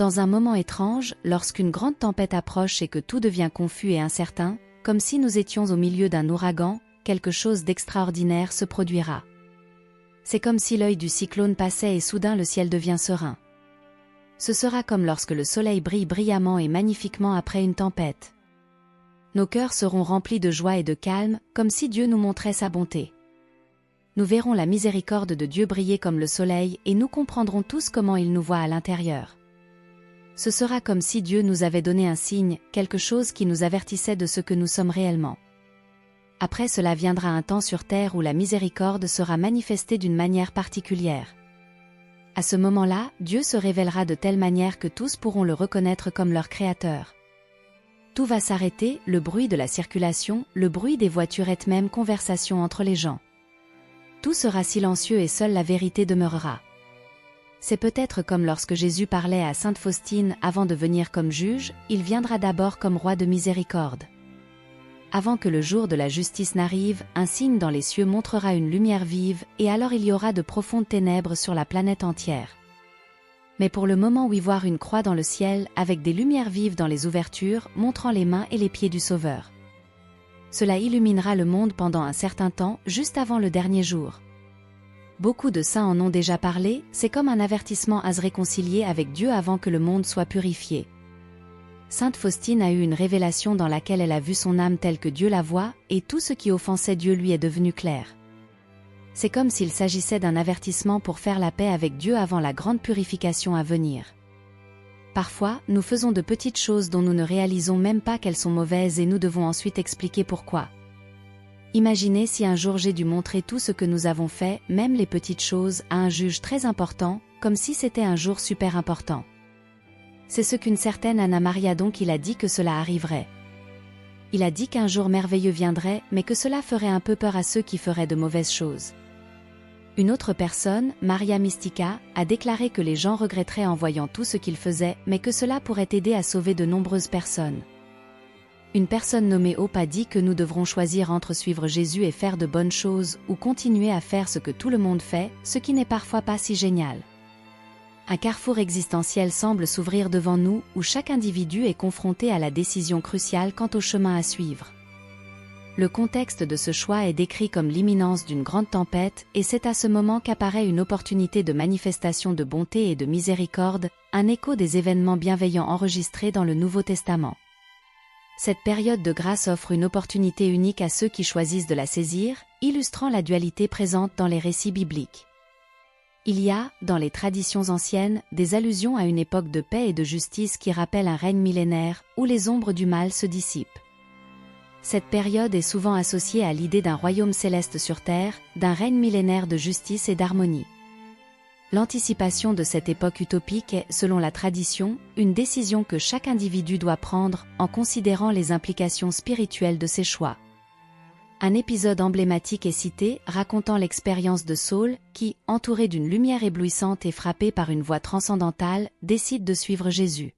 Dans un moment étrange, lorsqu'une grande tempête approche et que tout devient confus et incertain, comme si nous étions au milieu d'un ouragan, quelque chose d'extraordinaire se produira. C'est comme si l'œil du cyclone passait et soudain le ciel devient serein. Ce sera comme lorsque le soleil brille brillamment et magnifiquement après une tempête. Nos cœurs seront remplis de joie et de calme, comme si Dieu nous montrait sa bonté. Nous verrons la miséricorde de Dieu briller comme le soleil et nous comprendrons tous comment il nous voit à l'intérieur. Ce sera comme si Dieu nous avait donné un signe, quelque chose qui nous avertissait de ce que nous sommes réellement. Après cela viendra un temps sur terre où la miséricorde sera manifestée d'une manière particulière. À ce moment-là, Dieu se révélera de telle manière que tous pourront le reconnaître comme leur créateur. Tout va s'arrêter, le bruit de la circulation, le bruit des voitures et même conversation entre les gens. Tout sera silencieux et seule la vérité demeurera. C'est peut-être comme lorsque Jésus parlait à Sainte Faustine avant de venir comme juge, il viendra d'abord comme roi de miséricorde. Avant que le jour de la justice n'arrive, un signe dans les cieux montrera une lumière vive, et alors il y aura de profondes ténèbres sur la planète entière. Mais pour le moment oui voir une croix dans le ciel, avec des lumières vives dans les ouvertures, montrant les mains et les pieds du Sauveur. Cela illuminera le monde pendant un certain temps, juste avant le dernier jour. Beaucoup de saints en ont déjà parlé, c'est comme un avertissement à se réconcilier avec Dieu avant que le monde soit purifié. Sainte Faustine a eu une révélation dans laquelle elle a vu son âme telle que Dieu la voit, et tout ce qui offensait Dieu lui est devenu clair. C'est comme s'il s'agissait d'un avertissement pour faire la paix avec Dieu avant la grande purification à venir. Parfois, nous faisons de petites choses dont nous ne réalisons même pas qu'elles sont mauvaises et nous devons ensuite expliquer pourquoi. Imaginez si un jour j'ai dû montrer tout ce que nous avons fait, même les petites choses, à un juge très important, comme si c'était un jour super important. C'est ce qu'une certaine Anna Maria donc il a dit que cela arriverait. Il a dit qu'un jour merveilleux viendrait, mais que cela ferait un peu peur à ceux qui feraient de mauvaises choses. Une autre personne, Maria Mystica, a déclaré que les gens regretteraient en voyant tout ce qu'ils faisaient, mais que cela pourrait aider à sauver de nombreuses personnes. Une personne nommée Hope a dit que nous devrons choisir entre suivre Jésus et faire de bonnes choses, ou continuer à faire ce que tout le monde fait, ce qui n'est parfois pas si génial. Un carrefour existentiel semble s'ouvrir devant nous, où chaque individu est confronté à la décision cruciale quant au chemin à suivre. Le contexte de ce choix est décrit comme l'imminence d'une grande tempête, et c'est à ce moment qu'apparaît une opportunité de manifestation de bonté et de miséricorde, un écho des événements bienveillants enregistrés dans le Nouveau Testament. Cette période de grâce offre une opportunité unique à ceux qui choisissent de la saisir, illustrant la dualité présente dans les récits bibliques. Il y a, dans les traditions anciennes, des allusions à une époque de paix et de justice qui rappellent un règne millénaire, où les ombres du mal se dissipent. Cette période est souvent associée à l'idée d'un royaume céleste sur terre, d'un règne millénaire de justice et d'harmonie. L'anticipation de cette époque utopique est, selon la tradition, une décision que chaque individu doit prendre, en considérant les implications spirituelles de ses choix. Un épisode emblématique est cité, racontant l'expérience de Saul, qui, entouré d'une lumière éblouissante et frappé par une voix transcendantale, décide de suivre Jésus.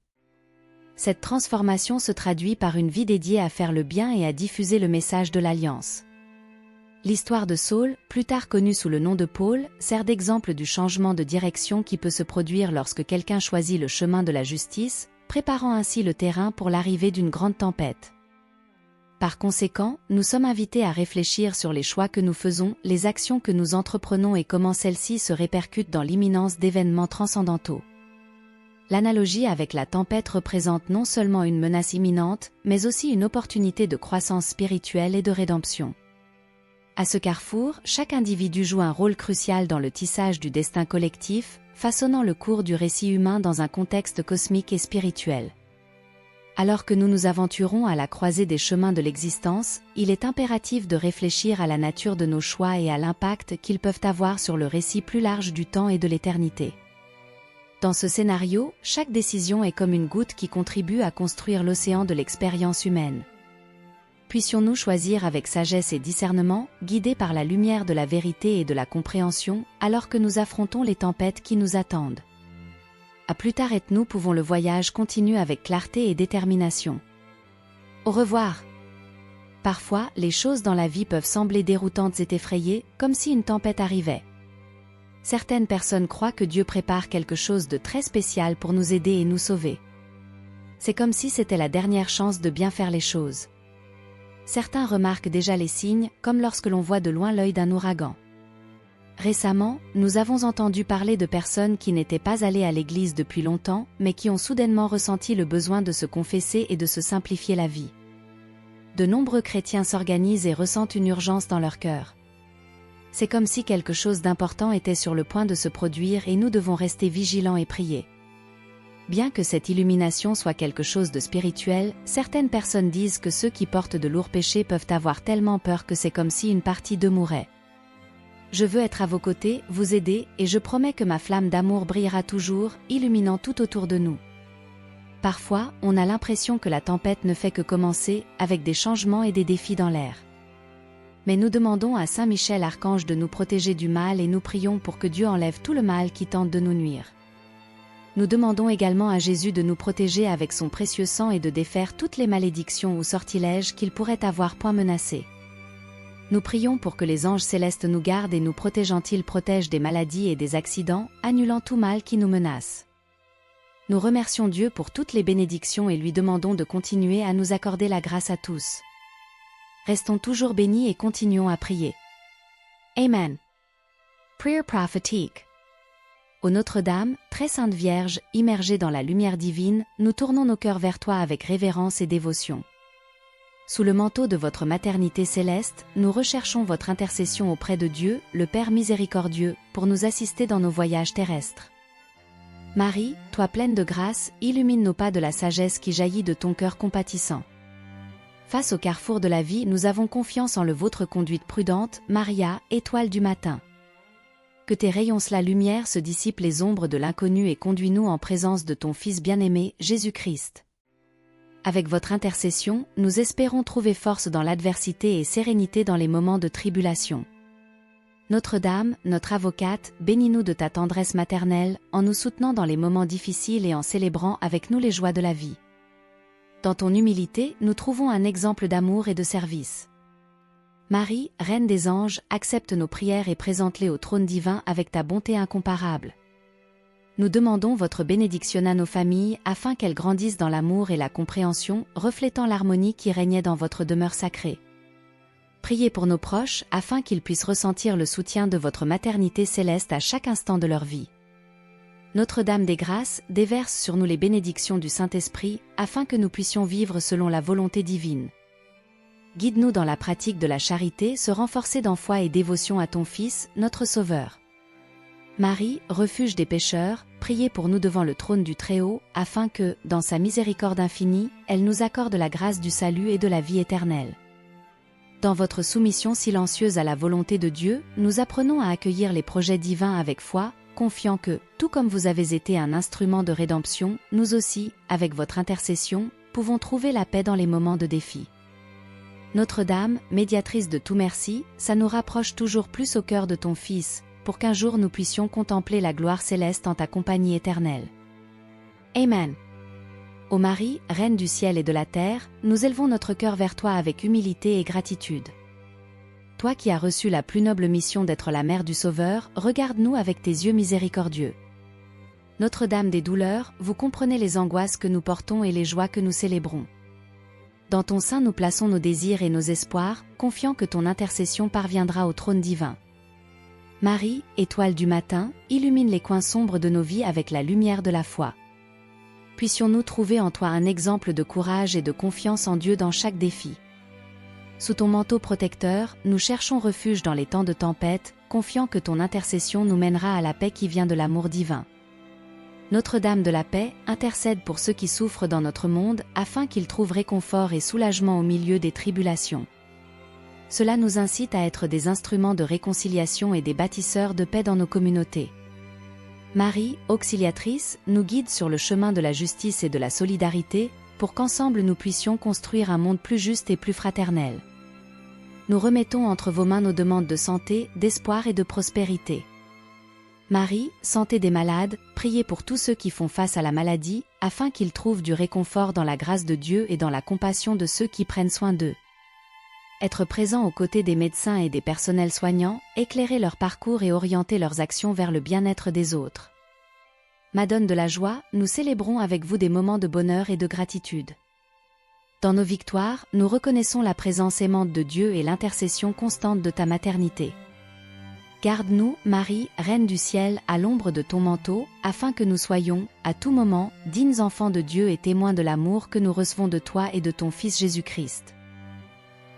Cette transformation se traduit par une vie dédiée à faire le bien et à diffuser le message de l'Alliance. L'histoire de Saul, plus tard connue sous le nom de Paul, sert d'exemple du changement de direction qui peut se produire lorsque quelqu'un choisit le chemin de la justice, préparant ainsi le terrain pour l'arrivée d'une grande tempête. Par conséquent, nous sommes invités à réfléchir sur les choix que nous faisons, les actions que nous entreprenons et comment celles-ci se répercutent dans l'imminence d'événements transcendantaux. L'analogie avec la tempête représente non seulement une menace imminente, mais aussi une opportunité de croissance spirituelle et de rédemption. À ce carrefour, chaque individu joue un rôle crucial dans le tissage du destin collectif, façonnant le cours du récit humain dans un contexte cosmique et spirituel. Alors que nous nous aventurons à la croisée des chemins de l'existence, il est impératif de réfléchir à la nature de nos choix et à l'impact qu'ils peuvent avoir sur le récit plus large du temps et de l'éternité. Dans ce scénario, chaque décision est comme une goutte qui contribue à construire l'océan de l'expérience humaine. Puissions-nous choisir avec sagesse et discernement, guidés par la lumière de la vérité et de la compréhension, alors que nous affrontons les tempêtes qui nous attendent. À plus tard et nous pouvons le voyage continue avec clarté et détermination. Au revoir. Parfois, les choses dans la vie peuvent sembler déroutantes et effrayées, comme si une tempête arrivait. Certaines personnes croient que Dieu prépare quelque chose de très spécial pour nous aider et nous sauver. C'est comme si c'était la dernière chance de bien faire les choses. Certains remarquent déjà les signes, comme lorsque l'on voit de loin l'œil d'un ouragan. Récemment, nous avons entendu parler de personnes qui n'étaient pas allées à l'église depuis longtemps, mais qui ont soudainement ressenti le besoin de se confesser et de se simplifier la vie. De nombreux chrétiens s'organisent et ressentent une urgence dans leur cœur. C'est comme si quelque chose d'important était sur le point de se produire et nous devons rester vigilants et prier. Bien que cette illumination soit quelque chose de spirituel, certaines personnes disent que ceux qui portent de lourds péchés peuvent avoir tellement peur que c'est comme si une partie d'eux mourait. Je veux être à vos côtés, vous aider, et je promets que ma flamme d'amour brillera toujours, illuminant tout autour de nous. Parfois, on a l'impression que la tempête ne fait que commencer, avec des changements et des défis dans l'air. Mais nous demandons à Saint Michel Archange de nous protéger du mal et nous prions pour que Dieu enlève tout le mal qui tente de nous nuire. Nous demandons également à Jésus de nous protéger avec son précieux sang et de défaire toutes les malédictions ou sortilèges qu'il pourrait avoir point menacés. Nous prions pour que les anges célestes nous gardent et nous protégeant-ils protègent des maladies et des accidents, annulant tout mal qui nous menace. Nous remercions Dieu pour toutes les bénédictions et lui demandons de continuer à nous accorder la grâce à tous. Restons toujours bénis et continuons à prier. Amen. Prayer prophétique. Ô Notre-Dame, très sainte Vierge, immergée dans la lumière divine, nous tournons nos cœurs vers toi avec révérence et dévotion. Sous le manteau de votre maternité céleste, nous recherchons votre intercession auprès de Dieu, le Père miséricordieux, pour nous assister dans nos voyages terrestres. Marie, toi pleine de grâce, illumine nos pas de la sagesse qui jaillit de ton cœur compatissant. Face au carrefour de la vie, nous avons confiance en votre conduite prudente, Maria, étoile du matin. Que tes rayons la lumière se dissipent les ombres de l'inconnu et conduis-nous en présence de ton Fils bien-aimé, Jésus-Christ. Avec votre intercession, nous espérons trouver force dans l'adversité et sérénité dans les moments de tribulation. Notre-Dame, notre avocate, bénis-nous de ta tendresse maternelle, en nous soutenant dans les moments difficiles et en célébrant avec nous les joies de la vie. Dans ton humilité, nous trouvons un exemple d'amour et de service. Marie, Reine des anges, accepte nos prières et présente-les au trône divin avec ta bonté incomparable. Nous demandons votre bénédiction à nos familles afin qu'elles grandissent dans l'amour et la compréhension, reflétant l'harmonie qui régnait dans votre demeure sacrée. Priez pour nos proches afin qu'ils puissent ressentir le soutien de votre maternité céleste à chaque instant de leur vie. Notre-Dame des Grâces, déverse sur nous les bénédictions du Saint-Esprit afin que nous puissions vivre selon la volonté divine. Guide-nous dans la pratique de la charité, se renforcer dans foi et dévotion à ton Fils, notre Sauveur. Marie, refuge des pécheurs, priez pour nous devant le trône du Très-Haut, afin que, dans sa miséricorde infinie, elle nous accorde la grâce du salut et de la vie éternelle. Dans votre soumission silencieuse à la volonté de Dieu, nous apprenons à accueillir les projets divins avec foi, confiant que, tout comme vous avez été un instrument de rédemption, nous aussi, avec votre intercession, pouvons trouver la paix dans les moments de défi. Notre-Dame, médiatrice de tout merci, ça nous rapproche toujours plus au cœur de ton Fils, pour qu'un jour nous puissions contempler la gloire céleste en ta compagnie éternelle. Amen. Ô Marie, Reine du ciel et de la terre, nous élevons notre cœur vers toi avec humilité et gratitude. Toi qui as reçu la plus noble mission d'être la mère du Sauveur, regarde-nous avec tes yeux miséricordieux. Notre-Dame des douleurs, vous comprenez les angoisses que nous portons et les joies que nous célébrons. Dans ton sein nous plaçons nos désirs et nos espoirs, confiant que ton intercession parviendra au trône divin. Marie, étoile du matin, illumine les coins sombres de nos vies avec la lumière de la foi. Puissions-nous trouver en toi un exemple de courage et de confiance en Dieu dans chaque défi. Sous ton manteau protecteur, nous cherchons refuge dans les temps de tempête, confiant que ton intercession nous mènera à la paix qui vient de l'amour divin. Notre-Dame de la paix, intercède pour ceux qui souffrent dans notre monde, afin qu'ils trouvent réconfort et soulagement au milieu des tribulations. Cela nous incite à être des instruments de réconciliation et des bâtisseurs de paix dans nos communautés. Marie, auxiliatrice, nous guide sur le chemin de la justice et de la solidarité, pour qu'ensemble nous puissions construire un monde plus juste et plus fraternel. Nous remettons entre vos mains nos demandes de santé, d'espoir et de prospérité. Marie, santé des malades, priez pour tous ceux qui font face à la maladie, afin qu'ils trouvent du réconfort dans la grâce de Dieu et dans la compassion de ceux qui prennent soin d'eux. être présent aux côtés des médecins et des personnels soignants, éclairer leur parcours et orienter leurs actions vers le bien-être des autres. Madone de la joie, nous célébrons avec vous des moments de bonheur et de gratitude. Dans nos victoires, nous reconnaissons la présence aimante de Dieu et l'intercession constante de ta maternité. Garde-nous, Marie, Reine du ciel, à l'ombre de ton manteau, afin que nous soyons, à tout moment, dignes enfants de Dieu et témoins de l'amour que nous recevons de toi et de ton Fils Jésus-Christ.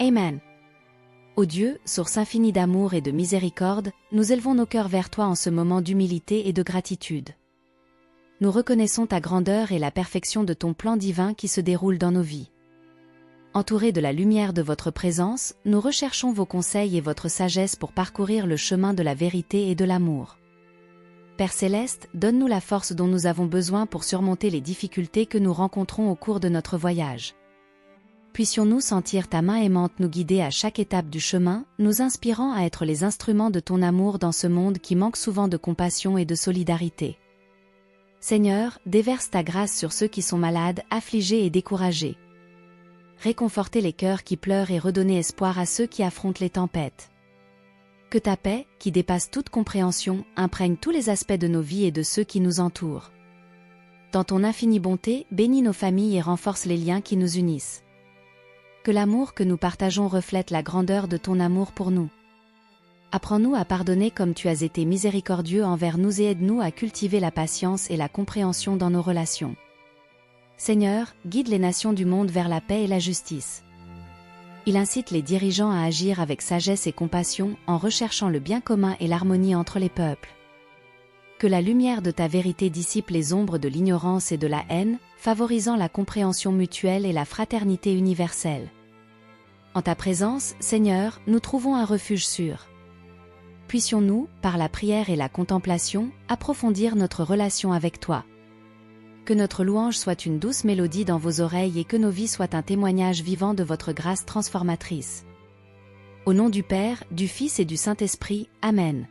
Amen. Ô Dieu, source infinie d'amour et de miséricorde, nous élevons nos cœurs vers toi en ce moment d'humilité et de gratitude. Nous reconnaissons ta grandeur et la perfection de ton plan divin qui se déroule dans nos vies. Entourés de la lumière de votre présence, nous recherchons vos conseils et votre sagesse pour parcourir le chemin de la vérité et de l'amour. Père céleste, donne-nous la force dont nous avons besoin pour surmonter les difficultés que nous rencontrons au cours de notre voyage. Puissions-nous sentir ta main aimante nous guider à chaque étape du chemin, nous inspirant à être les instruments de ton amour dans ce monde qui manque souvent de compassion et de solidarité. Seigneur, déverse ta grâce sur ceux qui sont malades, affligés et découragés. Réconfortez les cœurs qui pleurent et redonnez espoir à ceux qui affrontent les tempêtes. Que ta paix, qui dépasse toute compréhension, imprègne tous les aspects de nos vies et de ceux qui nous entourent. Dans ton infinie bonté, bénis nos familles et renforce les liens qui nous unissent. Que l'amour que nous partageons reflète la grandeur de ton amour pour nous. Apprends-nous à pardonner comme tu as été miséricordieux envers nous et aide-nous à cultiver la patience et la compréhension dans nos relations. Seigneur, guide les nations du monde vers la paix et la justice. Il incite les dirigeants à agir avec sagesse et compassion en recherchant le bien commun et l'harmonie entre les peuples. Que la lumière de ta vérité dissipe les ombres de l'ignorance et de la haine, favorisant la compréhension mutuelle et la fraternité universelle. En ta présence, Seigneur, nous trouvons un refuge sûr. Puissions-nous, par la prière et la contemplation, approfondir notre relation avec toi. Que notre louange soit une douce mélodie dans vos oreilles et que nos vies soient un témoignage vivant de votre grâce transformatrice. Au nom du Père, du Fils et du Saint-Esprit, Amen.